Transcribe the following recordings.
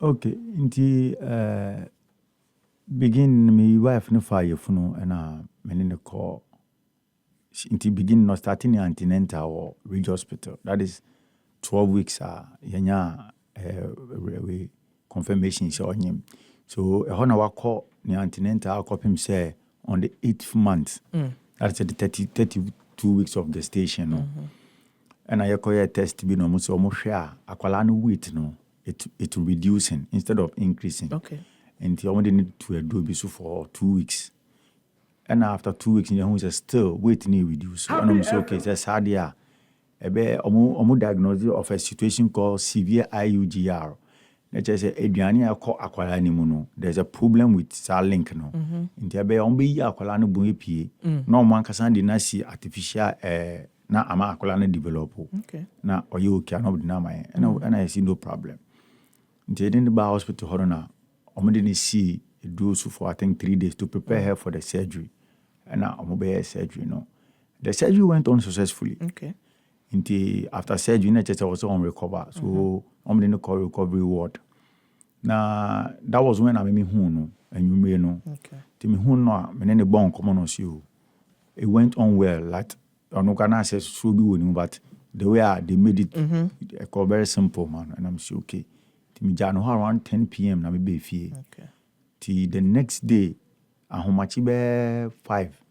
Okay, inti begin my wife no fire funo and many the call. Inti begin no starting antenatal or Ridge Hospital. That is 12 weeks. Yanya confirmation is on him. So a honor call the antenatal copy him say on the 8th month. That's the 32 weeks of gestation. No? And I call a test be no so almost share akwala no weight no. It reducing instead of increasing. Okay. And you only need to do this for 2 weeks. And after 2 weeks, you know, still weight need reduce. And I'm so okay, it's sad yeah. Omo diagnosis of a situation called severe IUGR. Let's just say Adriania call akwala ni muno. There's a problem with that link no. In the be ombe ya akwala no bu epie. No man kasa di na si artificial na ama akwala no develop. Okay. Na oyo okay no di na mai. And I see no problem. They didn't buy hospital horror. I didn't see a dose for I think 3 days to prepare her for the surgery. And now I'm obey surgery. No, the surgery went on successfully. Okay. After surgery, I was on recover. So I'm in the recovery ward. Now that was when I made me home and you may know. Okay. To me home no, me nene born common on you. It went on well. Like I no can say so be winning, but the way they made it, very simple man, and I'm sure okay. Me jano around 10 p.m. na me be fie. Okay. Till the next day, ahomachi be 5.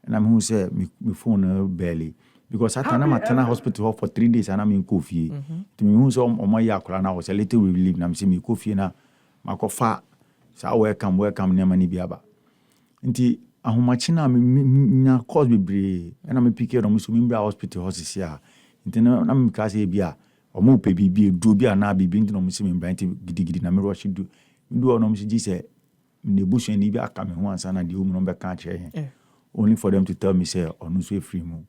And I'm who say me phone barely because at Matana hospital for 3 days and I'm in coffee. To me who so my yakura na was a little relieved. Na me say me coffee na makofa sa welcome near mani biaba. Nti ahomachi na me cause bebre and I'm pick here on me hospital hospice here. Nti na me ka say bia omo pe bibi do bia na bibi nti no mo se me brand gidigidi na me rush do no mo se ji say me busu ni bi aka me ho ansa na de o mu no be ka kire only for them to tell me say onu so free mo.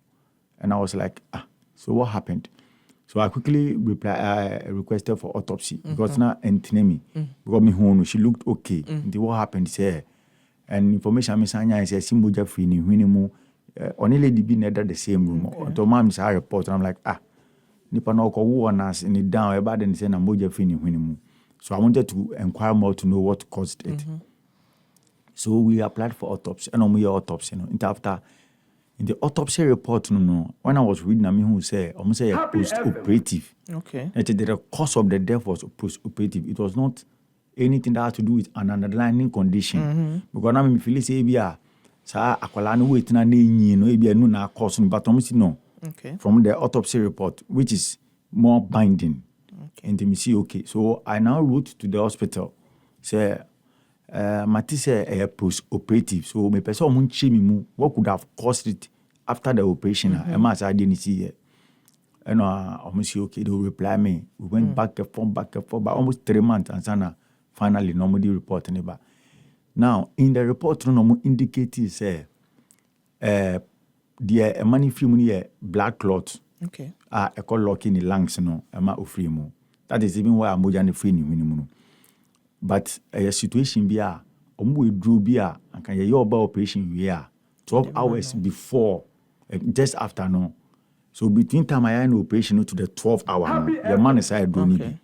And I was like so what happened? So I quickly requested for autopsy because now entinemi because me ho no she looked okay. Nti what happened say and information me sanya is say simoja free ni hwini mu only lady be near the same room. To mom say report and I'm like nipa na okowo nas in the down about and say na moja fini hwinimu. So I wanted to inquire more to know what caused it. So we applied for autopsy and we autopsy after in the autopsy report when I was reading me who say almost say post operative. Okay. The cause of the death was post operative. It was not anything that had to do with an underlying condition. Because now me feel say bia sa akwala no wait na nyi no e bia no na cause no but almost no. Okay. From the autopsy report, which is more binding. Okay. And me see, okay. So I now wrote to the hospital, say, Mati say post-operative. So me person munchi me mu, what could have caused it after the operation? I didn't see it. And I say, okay, they will reply me. We went back and forth, but almost 3 months, and sana finally nobody reported it. Now in the report, no indicated say, the money film here blood clot. Okay. A call lock in the lungs no ama ofri mu. That is even why amoja ne free ni hwinimu. But a situation be omo edru bi a anka ye oba operation we 12 hours before just after no. So between time I no operation to the 12 hour no, your man is I do need.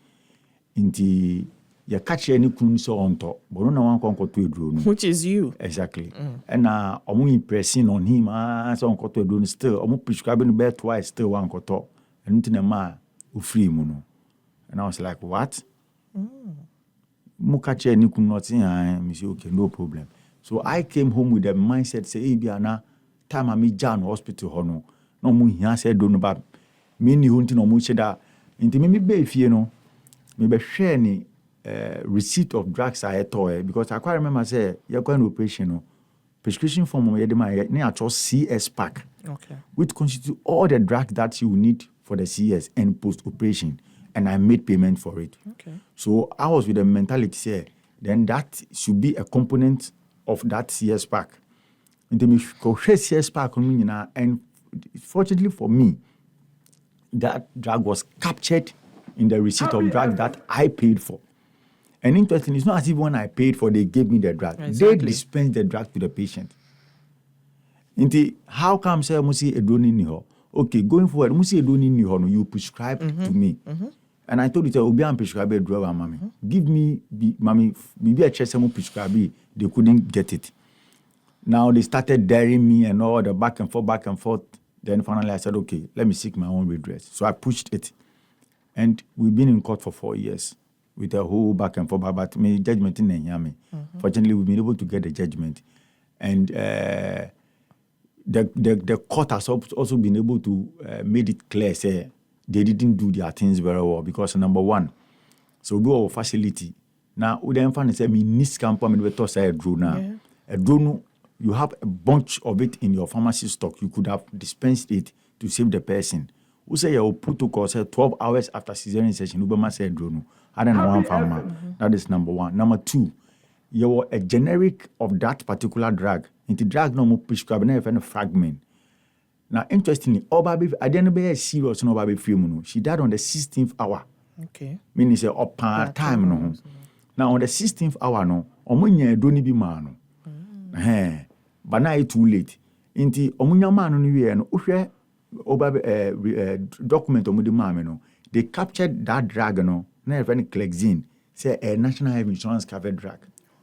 Inti ya catch any kun so on top. But no one kon to edru no. Which is you. Exactly. And omo impressing on him so on to edru still omo prescribing the bed twice still one koto. And nothing a man who free muno. And I was like, what? Mukache ni kun nothing me say okay, no problem. So I came home with the mindset say e bia na time I me Jan hospital hono. No mu hia say do no ba me ni hunti no mu cheda. Inti me be fie no. Me be share ni receipt of drugs I toy because I quite remember say you're going operation no. Prescription form ye de ma na actual CS pack. Okay. Which constitute all the drugs that you need for the CS and post-operation. And I made payment for it. Okay. So I was with the mentality say, then that should be a component of that CS pack. And then we CS pack and fortunately for me, that drug was captured in the receipt of drug that I paid for. And interesting, it's not as if when I paid for, they gave me the drug. Exactly. They dispensed the drug to the patient. Inti, how come say musi edoni ni ho? Okay, going forward, musi edoni ni ho no you prescribe to me. And I told you, Obi and prescribe a drug, mommy. Give me, mommy, maybe I check some prescribe. They couldn't get it. Now they started daring me and all the back and forth. Then finally I said, okay, let me seek my own redress. So I pushed it. And we've been in court for 4 years with a whole back and forth. But my judgment in Nyame. Fortunately, we've been able to get the judgment. And the court has also been able to made it clear, say, they didn't do their things very well because number one, so we go our facility. Now, we then find say me nis camp me we say a drone now. A drone, you have a bunch of it in your pharmacy stock. You could have dispensed it to save the person. We say your protocol say 12 hours after cesarean session, you must say a drone. I don't know one farmer. That is number one. Number two, you a generic of that particular drug. Into drug no more prescribed a fragment. Now, interestingly, Obabi, I didn't be serious no Obabi film. She died on the 16th hour. Okay. Meaning say up time no. Now on the 16th hour no, omunya don't be man no. But now it's too late. Inti omunya man no we no. Uhwe Obabi document omudi man no. They captured that drug no. Na even Clexine say a national health insurance covered drug.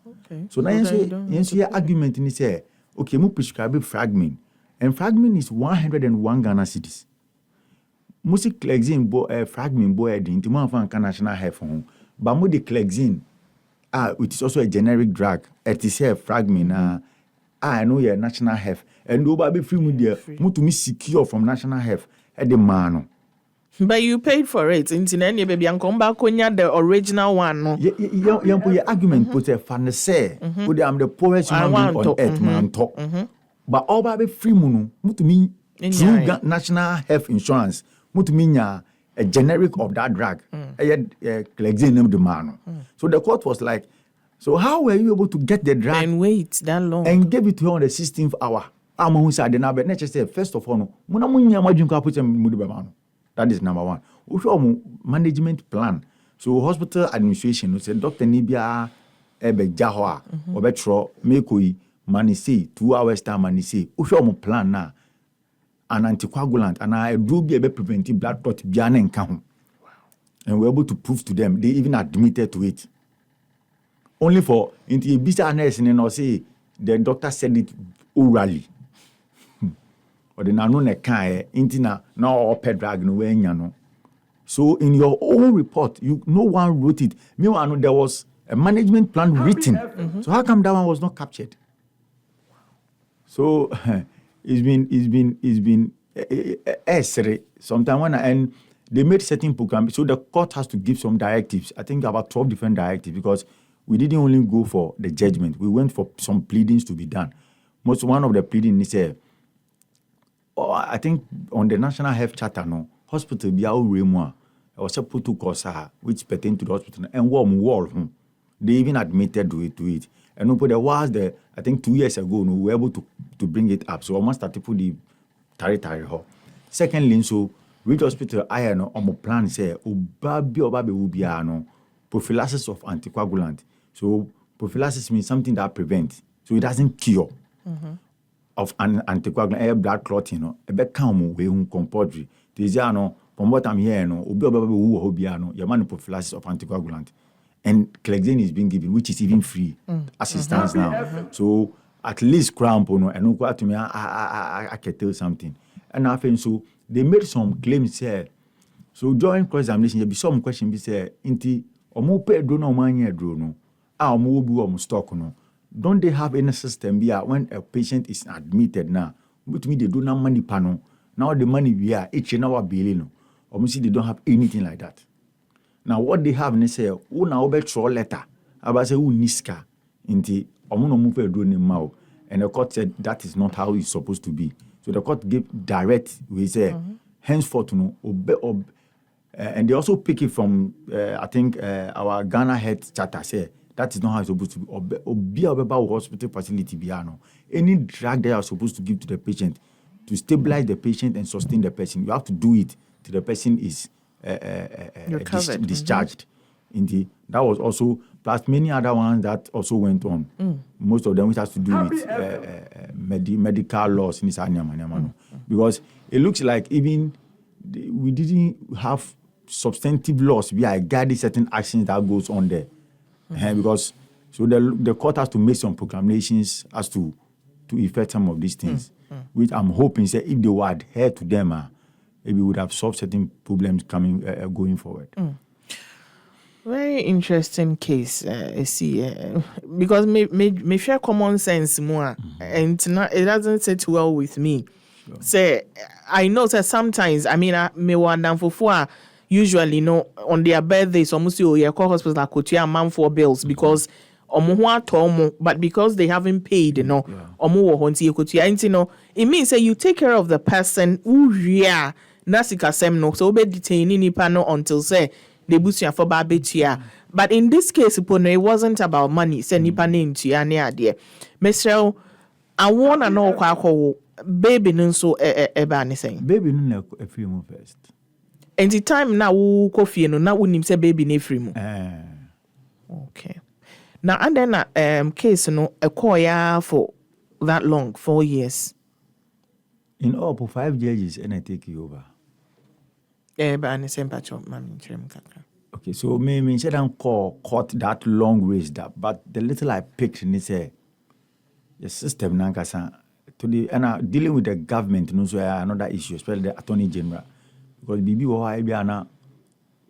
Okay. So now you see argument ni say okay, mu prescribe fragment. And fragment is 101 Ghana cedis. Musi Clexine fragment boy into more of national health home. But mu the Clexine, which is also a generic drug, it is a fragment. I know your national health. And nobody be free with mu to me secure from national health at the man. But you paid for it. Into any baby and come back on the original one. No. Your argument put a fan say, I'm the poorest human being on earth, man talk. But all by free munu, mutu me through national health insurance, mutu me a generic of that drug. Clexine the man. So the court was like, so how were you able to get the drug and wait that long and give it to her on the 16th hour? I'm who said the number. Let's just say first of all, that is number one. We show management plan. So hospital administration, we say Dr. Nibia ebe jahwa obetro mekoi. Mani say 2 hours time mani say usho plan na an anticoagulant and I do be able to prevent blood clot biana and count. And we're able to prove to them they even admitted to it. Only for into a bisa nurse and say the doctor said it orally. Or the nano ne kai intina na all pet drag no way no. So in your own report, no one wrote it. Meanwhile, there was a management plan written. So how come that one was not captured? So it's been sometime when and they made certain programs. So the court has to give some directives. I think about 12 different directives because we didn't only go for the judgment. We went for some pleadings to be done. One of the pleadings is I think on the National Health Charter, no hospital be our remoi. Was a protocol which pertain to the hospital and wall. They even admitted to it. And there was I think 2 years ago, we were able to bring it up. So almost started to put the territory. Secondly, so Reed Hospital, I know on my plan say, Obabi will be prophylaxis of anticoagulant. So prophylaxis means something that prevents. So it doesn't cure of an anticoagulant, blood clotting, a back calm way compulsory. Tiziano, from what I'm hearing, Obi your man prophylaxis of anticoagulant. And Clexine is being given, which is even free as it stands now. So at least cramp, and no to me, I can tell something. And I think so they made some claims here. So during cross-examination, there be some question be say, inti omo pay drone or money drone, omo bu omo stock no. Don't they have any system here when a patient is admitted now? But me they don't have money panel. Now the money we are each and our billing. Almost they don't have anything like that. Now what they have, they say, who now be throw letter. About say who niska inti omo no move drone in mouth. And the court said that is not how it's supposed to be. So the court gave direct, we say, henceforth, and they also pick it from, I think, our Ghana Health Charter say that is not how it's supposed to be. Be about hospital facility, any drug they are supposed to give to the patient to stabilize the patient and sustain the person, you have to do it till the person is discharged. Indeed, that was also plus many other ones that also went on. Most of them which has to do with medical laws in this because it looks like even we didn't have substantive laws be I guide certain actions that goes on there. Because so the court has to make some proclamations as to effect some of these things, which I'm hoping say if they would adhere to them, maybe we would have solved certain problems coming going forward. Very interesting case, because me share common sense more, and it doesn't sit well with me. Sure. Say, I know that sometimes, I mean, me wonder for usually, on their birthdays, almost you call hospital like a man for bills because but because they haven't paid, it means that you take care of the person who so be detaining until say they boost you for babetia. But in this case, it wasn't about money. Say nipa into ya near dear. Mr. I want to know how baby nunso anything. Baby no a free move first. And the time now coffee no now wouldn't say baby ne free mo. Okay. Now and then case no a choir for that long 4 years. In all 5 judges and I take you over. Okay, so me said I'm caught that long ways that, but the little I picked and say the system nankasa to the and dealing with the government no so another issue, especially the Attorney General, because BB or IBANA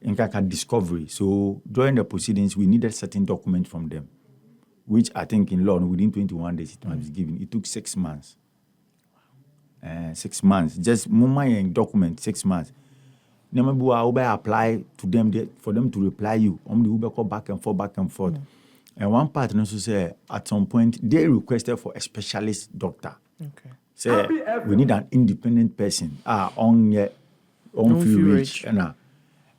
in Kaka discovery. So during the proceedings, we needed certain documents from them, which I think in law within 21 days it was given. It took 6 months. 6 months, just moment document 6 months. Never apply to them for them to reply you. They will go back and forth. And one part also say at some point they requested for a specialist doctor. Okay. Say we need an independent person. On feel rich.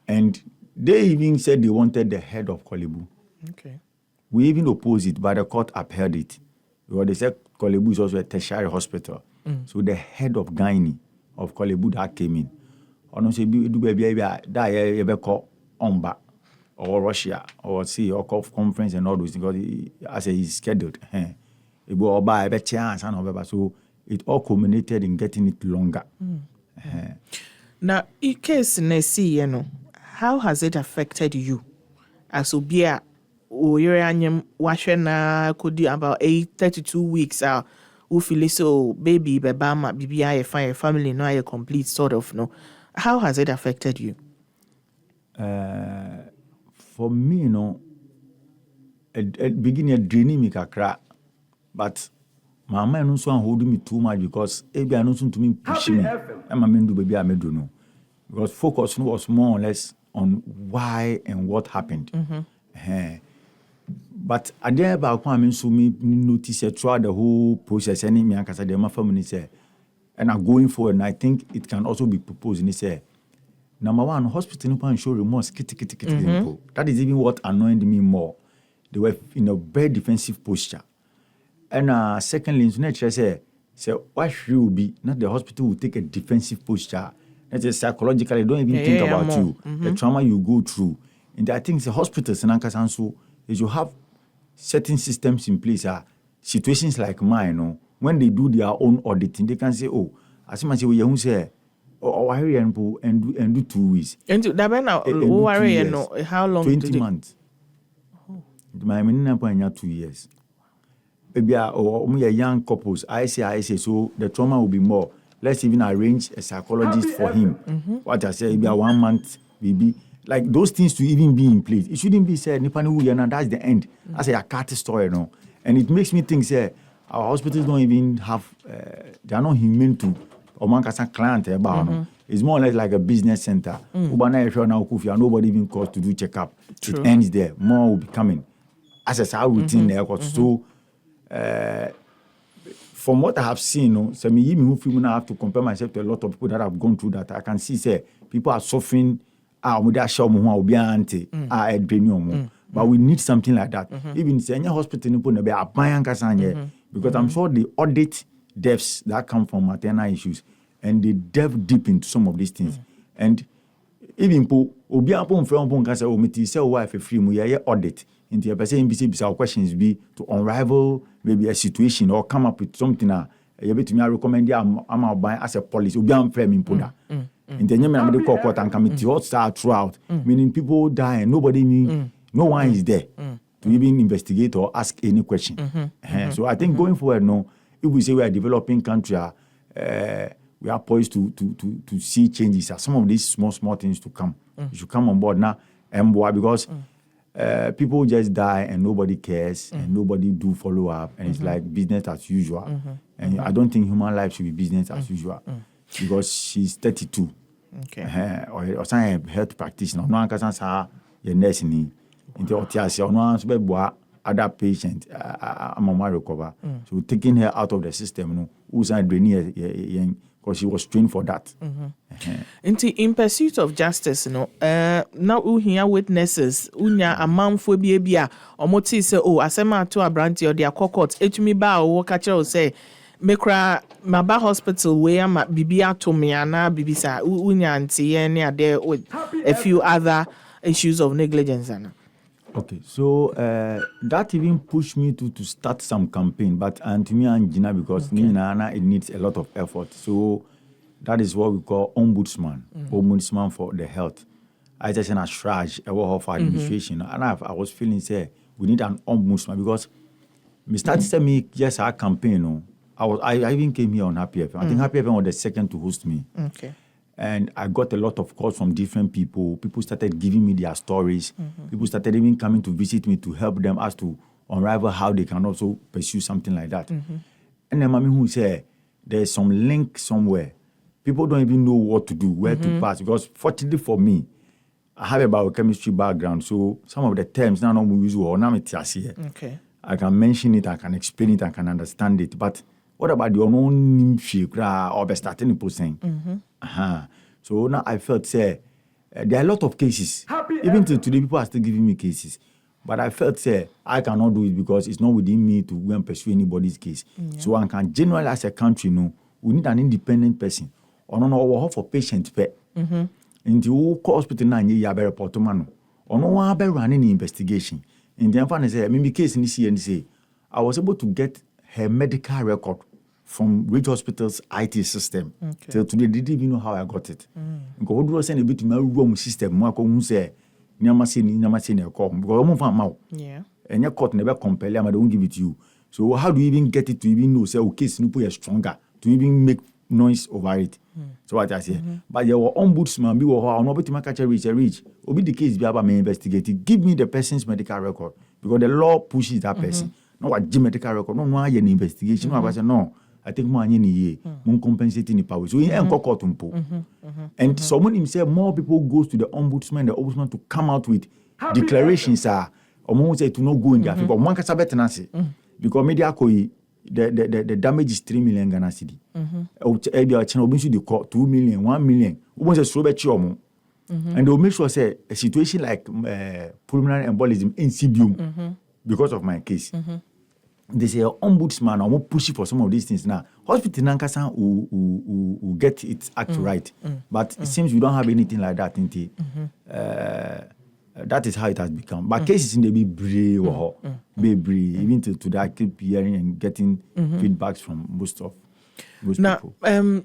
And they even said they wanted the head of Kolebu. Okay. We even opposed it, but the court upheld it. Because they said Kolebu is also a tertiary hospital. So the head of gynae of Kolebu that came in. Or say do baby that you call Omba or Russia or see or conference and all those things because as he's scheduled. It will buy a chance and all. So it all culminated in getting it longer. Now, in case Nessie, how has it affected you? As Ubia, Washena could do about 32 weeks. Who feel so baby, Bama, BBI, a family, no, a complete sort of no. How has it affected you? For me, at beginning draining me kakra, but my mind also holding me too much because maybe I know to me pushing me. And my men do baby I made do know because focus was more or less on why and what happened. But I dare about coming so me notice throughout the whole process. Any me because I my family say. And I'm going forward, and I think it can also be proposed. And he said, number one, hospital no show remorse. That is even what annoyed me more. They were in a very defensive posture. And secondly, nature say, what should be not the hospital will take a defensive posture. That is psychologically, don't even think about you, the trauma you go through. And I think the hospitals in Ankasanso is you have certain systems in place. Situations like mine, when they do their own auditing, they can say, "Oh, as much as we say, hurry and do 2 weeks." And how long? 20 months. My menina point 2 years. Maybe young couples. I say. So the trauma will be more. Let's even arrange a psychologist for him. What I say, maybe 1 month, maybe. Like those things to even be in place. It shouldn't be said, that's the end. I say a cat story, And it makes me think, say, our hospitals don't even have, they are not humane to Omankasa client about. It's more or less like a business center. Nobody even calls to do checkup. It ends there. More will be coming. As a routine there. So, from what I have seen, so me who have to compare myself to a lot of people that have gone through that. I can see, say, people are suffering. But we need something like that. Even say any hospital because I'm sure they audit deaths that come from maternal issues and they delve deep into some of these things. And even audit into a person questions be to unravel maybe a situation or come up with something you bet me I recommend I'm buying as a policy In the name of the court and committee, all start throughout, meaning people die and nobody, no one is there to even investigate or ask any question. So I think going forward, no, if we say we are a developing country, we are poised to see changes. Some of these small things to come. You should come on board now, because people just die and nobody cares and nobody do follow up, and it's like business as usual. And I don't think human life should be business as usual, because she's 32. Okay. Or some health practitioner. No one can say your nurse ni. Into otiasi. No one be other patient. Mama recover. So taking her out of the system, no, who's not draining because she was trained for that. In pursuit of justice, now we hear witnesses, unya a man for bia, or moti say, oh, asema to a brandy or their court, etumi ba or catcher say, Mekra Maba Hospital where ma bibia to me ana bibisa unya anti any there with a few other issues of negligence. Okay, so that even pushed me to start some campaign, but to me and Gina, because it needs a lot of effort. So that is what we call ombudsman, ombudsman for the health. I just a charge for administration, and I was feeling say we need an ombudsman, because me started to me just our campaign. I even came here on Happy FM. I think Happy FM was the second to host me. Okay. And I got a lot of calls from different people. People started giving me their stories. People started even coming to visit me to help them as to unravel how they can also pursue something like that. And then Mami who said, there's some link somewhere. People don't even know what to do, where to pass. Because fortunately for me, I have a biochemistry background. So some of the terms now we use or now okay. I can mention it, I can explain it, I can understand it. But what about your own or starting saying? So now I felt, say, there are a lot of cases. Even till today, people are still giving me cases. But I felt, say, I cannot do it because it's not within me to go and pursue anybody's case. So I can generally, as a country, we need an independent person. Or no, for patient pay. In the hospital, now you have a report to man. Or no one have running investigation. In the end, say, maybe case in this say, I was able to get her medical record from Rich Hospital's IT system. Till today, they didn't even know how I got it. Because we send a bit to my room system. Who say, because and your court never compel them, I don't give it to you. So how do you even get it to even know, say, okay, Snoopy is stronger, to even make noise over it? So what I say, but your ombudsman be or no, but to catch a reach. Obi the case be about me investigating. Give me the person's medical record, because the law pushes that person. No, what medical record, no, an investigation. No, I say no. I think more than ye, compensating the power. So he ain't court and someone himself, more people goes to the ombudsman to come out with declarations or say to not go in there. But one can sabet nasi because media the damage is 3 million Ghana cedi. The court 2 million, 1 million. Who a slow bet and they'll make sure say a situation like pulmonary embolism in CBU because of my case. They say ombudsman or push for some of these things now. Hospital Nankasa will get its act right. But it seems we don't have anything like that, that is how it has become. But cases in the be even to that, I keep hearing and getting feedbacks from most people.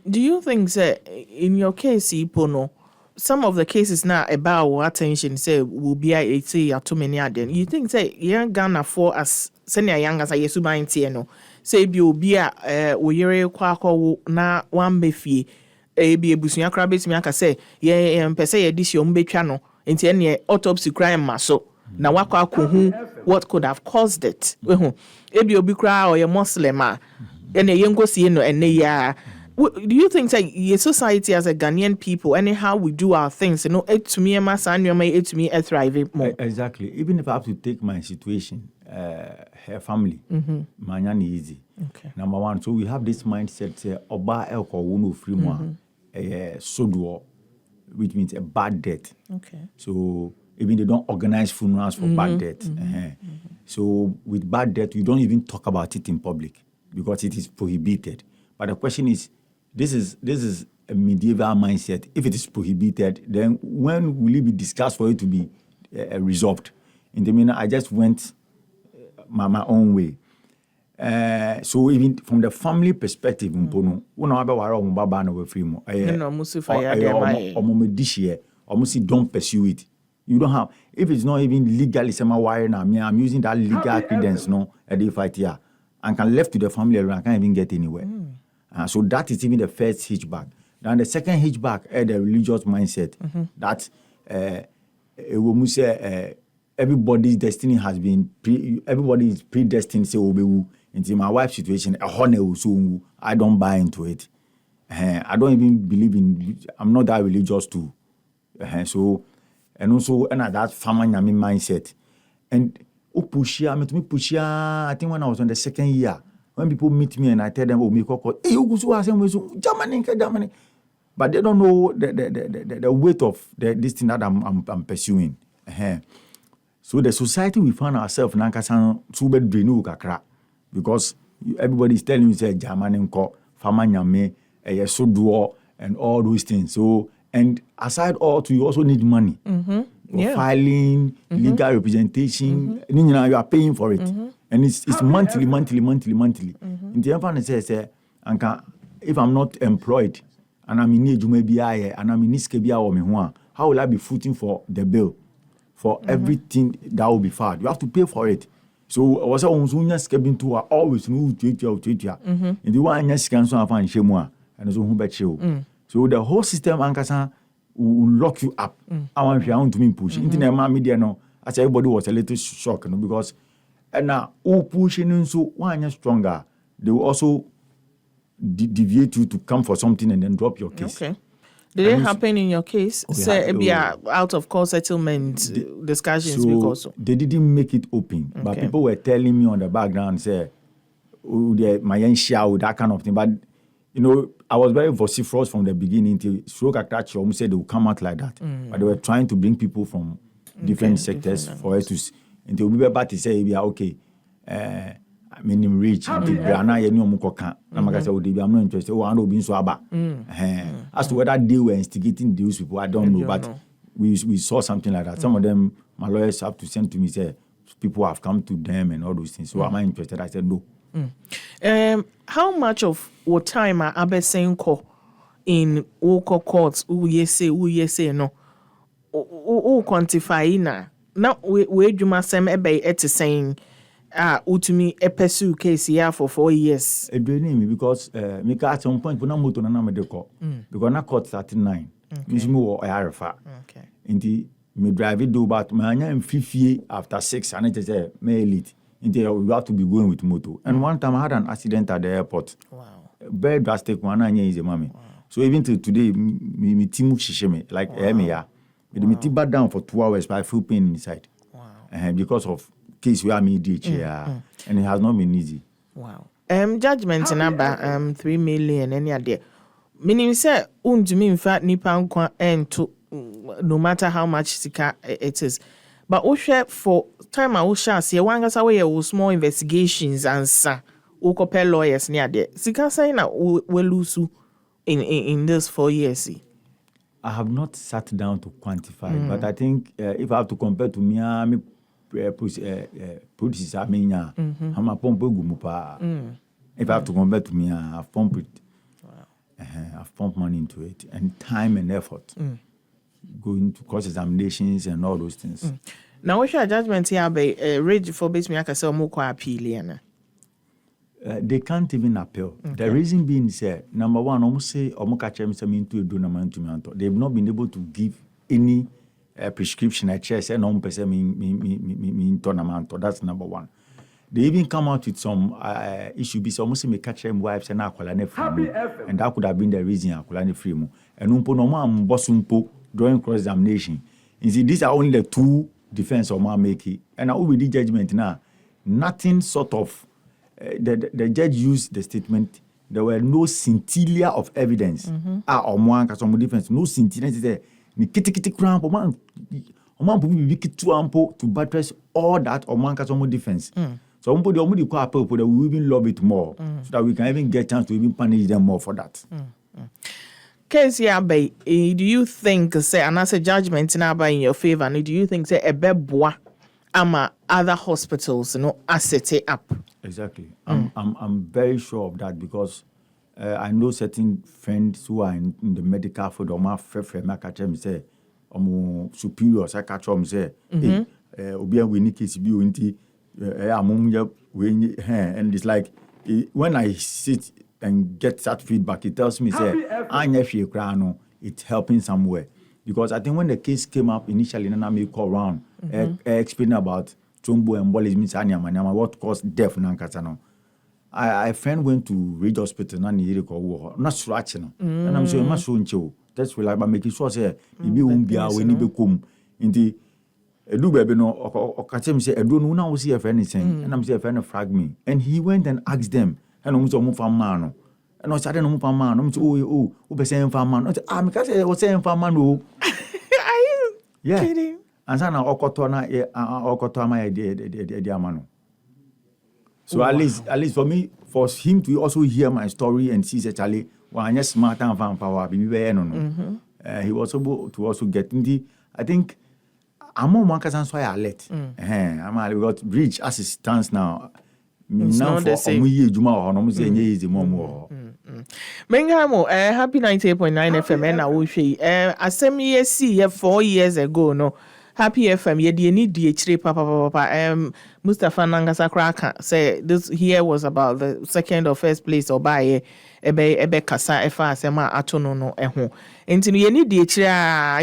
Do you think that in your case, Ipono, some of the cases now about attention say will be too many again. You think say young Ghana for as senior young as I yesu by no say be we kwako na one befi be busua kra betimi aka say ye pese ye dis your mbetwa no enti ene autopsy crime maso na wakwa akohu what could have caused it ebi obi kra or ye muslim ene yengo see no ene ya. Do you think that your society as a Ghanaian people, anyhow we do our things, it to me, my son, it to me, thrive more? Exactly. Even if I have to take my situation, her family, manyan easy. Okay. Number one, so we have this mindset, say, oba elko wunu free mo, soduo, which means a bad death. Okay. So even they don't organize funerals for bad death. So with bad death, you don't even talk about it in public because it is prohibited. But the question is, this is a medieval mindset. If it is prohibited, then when will it be discussed for it to be resolved? In the meantime, I just went my own way. So even from the family perspective, mpono, when I be wara omo baba na we free mo. No, Mustapha, yeah, they might. Almost don't pursue it. You don't have, if it's not even legally semi-wired now, I'm using that legal credence, no, at the fight here, and can left to the family alone, I can't even get anywhere. So that is even the first hitchback. Then the second hitchback is the religious mindset that we say everybody's destiny has been, everybody is predestined, say, into my wife's situation, so I don't buy into it. I don't even believe in, I'm not that religious too. So, and also, and that family mindset. And I think when I was on the second year, when people meet me and I tell them, oh, me koko, hey, you go so Germany. But they don't know the weight of this thing that I'm pursuing. So the society we find ourselves, Nankasan, Sube Drinu Kakra, because everybody is telling you, say, Germany, Fama Nyame, so duo, and all those things. So, and aside all, you also need money. For filing, legal representation, you are paying for it. And it's monthly. In the end, says, if I'm not employed, and I'm in need, and I'm in need, how will I be footing for the bill? For everything that will be filed. You have to pay for it. So, I was always move to it. And the one yes can so find shemwa, and so who bet you. So, the whole system, Ankasa, will lock you up. I want to me push. Internet media, no, as everybody was a little shocked, because and now, who pushing so one year stronger, they will also deviate you to come for something and then drop your case. Okay. Did it happen in your case? Say, be out of court settlement discussions because they didn't make it open, but people were telling me on the background, say, my shout, that kind of thing. But you know, I was very vociferous from the beginning till stroke attack. Almost said they would come out like that, but they were trying to bring people from different sectors for us to. And they will be about to say, "Yeah, okay, I mean, I'm rich. I'm not interested. Oh, I know being so about." As to whether they were instigating those people, I don't know. But we saw something like that. Some of them, my lawyers have to send to me, say people have come to them and all those things. So am I interested? I said no. How much of what time are Abe saying in Oko courts? Who say no? Who quantify na? Now we do my same ebe et saying utumi a pursue case here for 4 years. It doing me because me at some point when I'm moto na me de call because na court 39. Me mo ayarefa. Okay. Inti me drive it do but me anya in 50 after 6 and it say me elite. Inti you have to be going with moto. And one time I had an accident at the airport. Wow. Very drastic one anya is a mommy. Wow. So even till today me team shisheme like me ya. Me team back down for 2 hours by full pain inside. Wow. Because of case where I'm and it has not been easy. Wow. Judgment number 3 million any idea. Meaning say undumi in fact nipa nkwa to no matter how much sika it is. But Osha for time I Osha say one gasa we small investigations and sa ukope lawyers near there. Sika say na we lose in this 4 years. I have not sat down to quantify, but I think if I have to compare to me produces I'm a pump if I have to compare to me, I've pumped it. Wow. I've pumped money into it and time and effort going to cross examinations and all those things. Now, what's your judgment here? Be ready for base me. I can say more appeal. They can't even appeal. Okay. The reason being is number one, almost say catch them into a donament. They've not been able to give any prescription at chest and on person mean tournament. That's number one. They even come out with some issue. Be almost me catch them wives and akwalane free, and that could have been the reason akwalane free mo. And umpo no man bossumpo during cross examination. You see, these are only the two defense of my making, and I will be the judgment now. Nothing sort of. The judge used the statement. There were no scintilla of evidence. Or one some defense. No scintilla. Ni kiti cramp. Oman be too ample to buttress all that. Or one some defense. So the only people that we even love it more, so that we can even get chance to even punish them more for that. Case here, do you think say and as a judgment now in your favor? And do you think say a beboa ama other hospitals, you know, set it up? Exactly. I'm very sure of that because I know certain friends who are in the medical field. Oma friend, I catch them say, superiors. I catch them say, hey, obi we need case be unti, and it's like when I sit and get that feedback, it tells me say, it's helping somewhere. Because I think when the case came up initially, and I may call around, explain about thromboembolism, what caused death, a friend went to Ridge Hospital, and he called not scratching. And I'm saying, that's why I'm making sure, say, if you won't be out when you come into a do baby no, or catch him say, I don't know now, see if anything, and I'm saying, a friend frag me. And he went and asked them, and almost a move from man. And I started to move from man. I'm saying, oh, be saying from man. I'm because I was saying from man. Are you kidding? And so now, Okotona, so at least for me, for him to also hear my story and see that Charlie, well, I'm smart and fan power, he was able to also get in the. I think I'm more one because why I let. I'm got Bridge as it stands now. Now for easy more. Menghamo, happy 98.9 FM and I will say, I sent me a see 4 years ago, no. Happy FM, ye need DH papa. Mustapha Nangasa Kraka say this here was about the second or first place or by ebe kasa efa asema atono no eho. Enti ye need DH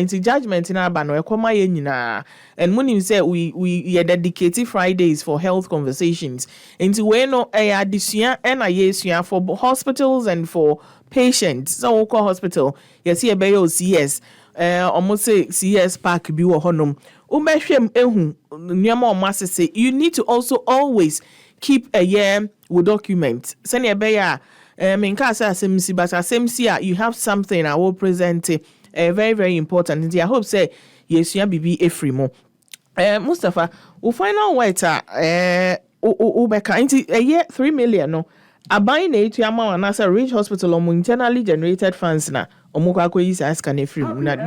into judgment in abano ekoma ye nyina. And munim say we dedicate Fridays for health conversations. Enti we no addition and a for hospitals and for patients. So we call hospital. Yes, here be CS. Almost say CS Park bi wo honum umehwem ehu nyama o masese. You need to also always keep a year with document send e be ya minka say asemsi but asemsi you have something I will present very very important and I hope say yesua bibi efrimo Mustapha we final waiter ubeka into a year 3 million no abai na etu ama na say Ridge Hospital on internally generated funds na do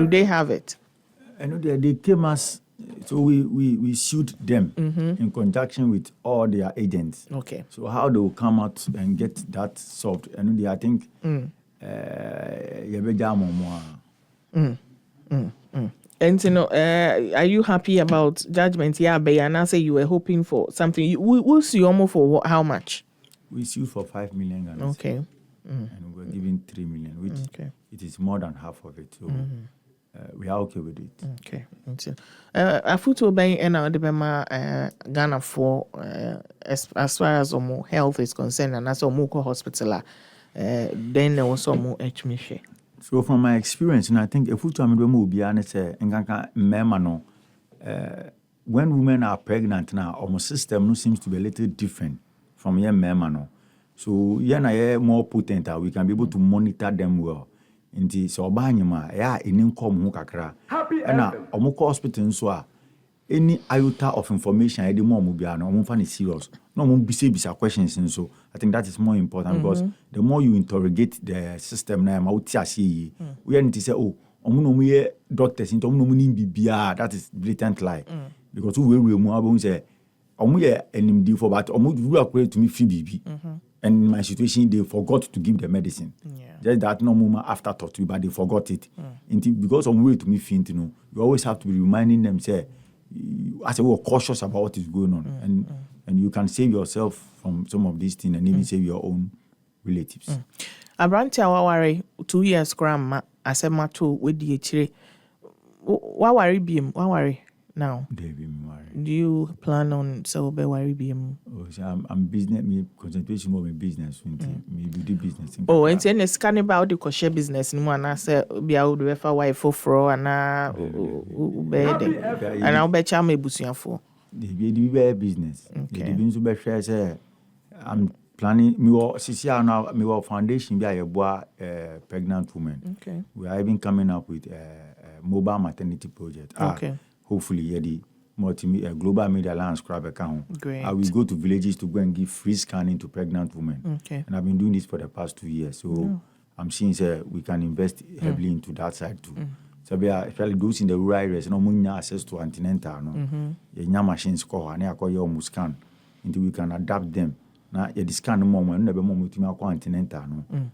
they have it? I know they came us, so we sued them in conjunction with all their agents. Okay. So how they will come out and get that solved? I know I think And you know, are you happy about judgment? Yeah, but I say you were hoping for something. We'll sue almost for how much? We sued for 5 million. Okay. And we were given 3 million, which it is more than half of it. So we are okay with it. Okay. A photo by the Ghana for as far as health is concerned, and as Omoko Hospital, then there was some more HMISH. So from my experience, and I think a photo will be honest, when women are pregnant now, our system seems to be a little different from young men. So yeah, more potent. We can be able to monitor them well. Inti so banyima ya income ho kakra. Na omoko hospital nso any iota of information edi mo bia na omfa ne serious. No mo bisa questions nso. I think that is more important because the more you interrogate the system na ma uti ase we need to say omo no ye doctors into omo no ni bibia, that is blatant lie. Because we mu abon say omo ye enimdi for but omo do accurate to me free bibi. And in my situation, they forgot to give the medicine. Just that no moment afterthought, but they forgot it. Because on way to me, you always have to be reminding them, say, as we're cautious about what is going on. And you can save yourself from some of these things and even save your own relatives. Abranti awawari 2 years grandma asema to with the chire. Wawari bim, wawari now. Do you plan on so be worry BM? I'm business. Me concentration on my business. Me do business. Oh, and then it's cannibal the share business. No one I say be out the for wife for and bed and I'll bet you me busian for. The be business. The business be share say I'm planning. Me wo sisi now. Me wo foundation be a pregnant women. Okay. We are even coming up with a mobile maternity project. Okay. Hopefully, the global media alliance crab account. Great. I will go to villages to go and give free scanning to pregnant women. Okay. And I've been doing this for the past 2 years. So I'm seeing we can invest heavily into that side too. So we are especially those in the rural areas, no money access to antenatal, no. Machines call and I call you scan until we can adapt them. na you scan no more no be more mutima continental no.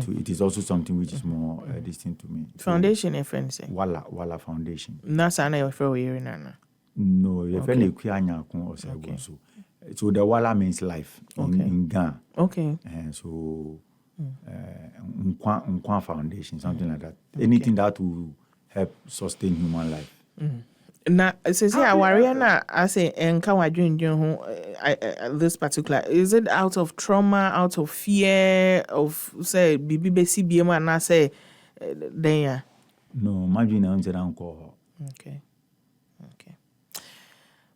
So it is also something which is more distinct to me. Foundation a friend say. Wala Foundation. That's an I for year nana. No, your friend e kuanya kon or say so the Wala means life in Ghana. Okay. And so Nkwa Foundation, something like that. Anything that will help sustain human life. Now, say I worry na I say enka wadwendwen ho this particular, is it out of trauma, out of fear of say bibi besi biema na say then ya? No, imagine na unse dan ko. Okay.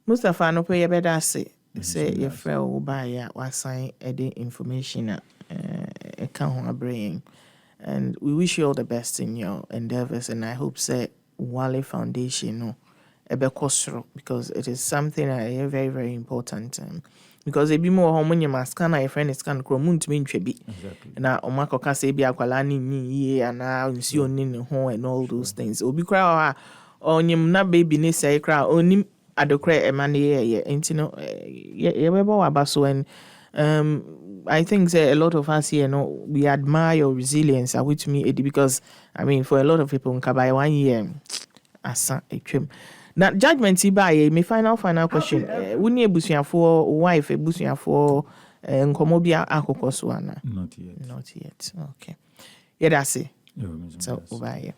Mustapha no pay better say your friend will buy ya was sign the information account abraying. And we wish you all the best in your endeavors, and I hope say Wale Foundation no because it is something very, very important. Because it be more harmony scan a friend is can chromunt mean trebi. Na omako ka say be akwala ni and now you ni ho and all those things. Obi kra onyim na baby ni say kra onim adokra emane ye intino ye bebo abaso. And I think a lot of us here we admire your resilience with me because I mean for a lot of people in Kabai 1 year asa etwem. Now judgment by my final question. Wuni ebusuafo wife ebusuafo nkomo bia akokoswana. Not yet. Okay. Yeah, that's it. Yeah, so over here.